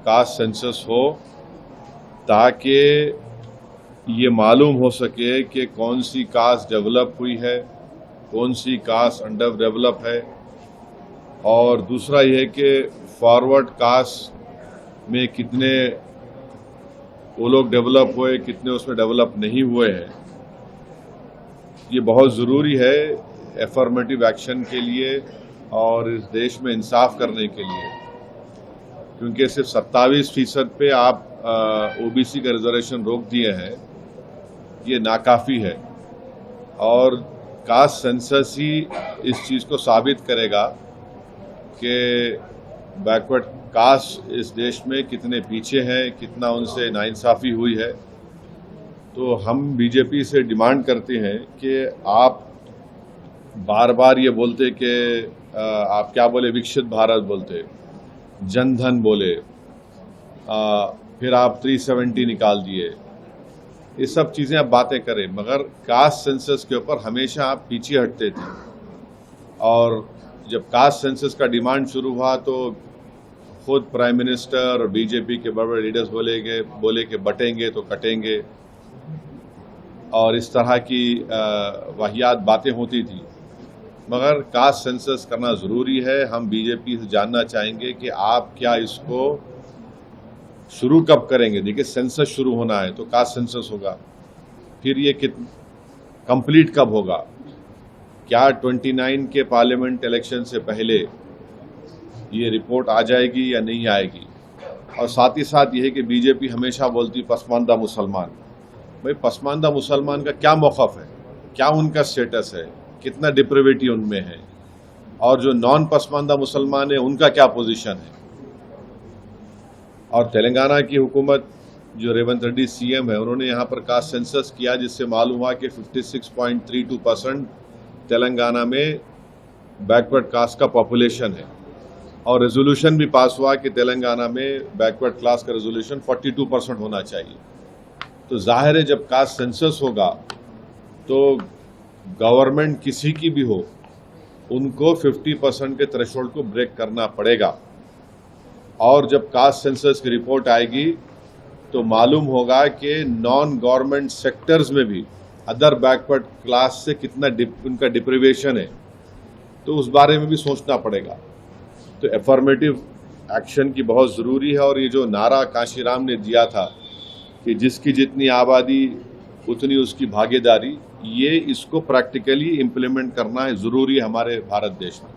Caste census हो ताकि ये मालूम हो सके कि कौन सी कास्ट डेवलप हुई है, कौन सी कास्ट अंडर डेवलप है। और दूसरा यह कि फॉरवर्ड कास्ट में कितने वो लोग डेवलप हुए, कितने उसमें डेवलप नहीं हुए हैं। ये बहुत ज़रूरी है एफर्मेटिव एक्शन के लिए और इस देश में इंसाफ करने के लिए, क्योंकि सिर्फ 27% पे आप ओबीसी का रिजर्वेशन रोक दिए हैं, ये नाकाफ़ी है। और कास्ट सेंसस ही इस चीज़ को साबित करेगा कि बैकवर्ड कास्ट इस देश में कितने पीछे हैं, कितना उनसे नाइंसाफ़ी हुई है। तो हम बीजेपी से डिमांड करते हैं कि आप बार बार ये बोलते कि आप क्या बोले, विकसित भारत बोलते, जनधन बोले, फिर आप 370 निकाल दिए, ये सब चीज़ें आप बातें करें, मगर कास्ट सेंसस के ऊपर हमेशा आप पीछे हटते थे। और जब कास्ट सेंसस का डिमांड शुरू हुआ तो खुद प्राइम मिनिस्टर और बीजेपी के बड़े बड़े लीडर्स बोले कि बटेंगे तो कटेंगे, और इस तरह की वाहियात बातें होती थी। मगर कास्ट सेंसस करना ज़रूरी है। हम बीजेपी से जानना चाहेंगे कि आप क्या इसको शुरू कब करेंगे। देखिए, सेंसस शुरू होना है तो कास्ट सेंसस होगा, फिर ये कंप्लीट कब होगा, क्या 29 के पार्लियामेंट इलेक्शन से पहले ये रिपोर्ट आ जाएगी या नहीं आएगी। और साथ ही साथ ये है कि बीजेपी हमेशा बोलती पसमानदा मुसलमान। भाई, पसमानदा मुसलमान का क्या मौक़िफ़ है, क्या उनका स्टेटस है, कितना डिप्रेविटी उनमें है, और जो नॉन पसमानदा मुसलमान है उनका क्या पोजीशन है। और तेलंगाना की हुकूमत, जो रेवंत रेड्डी सीएम है, उन्होंने यहाँ पर कास्ट सेंसस किया, जिससे मालूम हुआ कि 56.32% तेलंगाना में बैकवर्ड कास्ट का पॉपुलेशन है। और रेजोल्यूशन भी पास हुआ कि तेलंगाना में बैकवर्ड क्लास का रेजोल्यूशन 42% होना चाहिए। तो जाहिर है जब कास्ट सेंसस होगा तो गवर्नमेंट किसी की भी हो, उनको 50% के थ्रेशोल्ड को ब्रेक करना पड़ेगा। और जब कास्ट सेंसस की रिपोर्ट आएगी तो मालूम होगा कि नॉन गवर्नमेंट सेक्टर्स में भी अदर बैकवर्ड क्लास से कितना उनका डिप्रिवेशन है, तो उस बारे में भी सोचना पड़ेगा। तो एफर्मेटिव एक्शन की बहुत ज़रूरी है। और ये जो नारा कांशीराम ने दिया था कि जिसकी जितनी आबादी उतनी उसकी भागीदारी, ये इसको प्रैक्टिकली इम्प्लीमेंट करना है ज़रूरी है हमारे भारत देश में।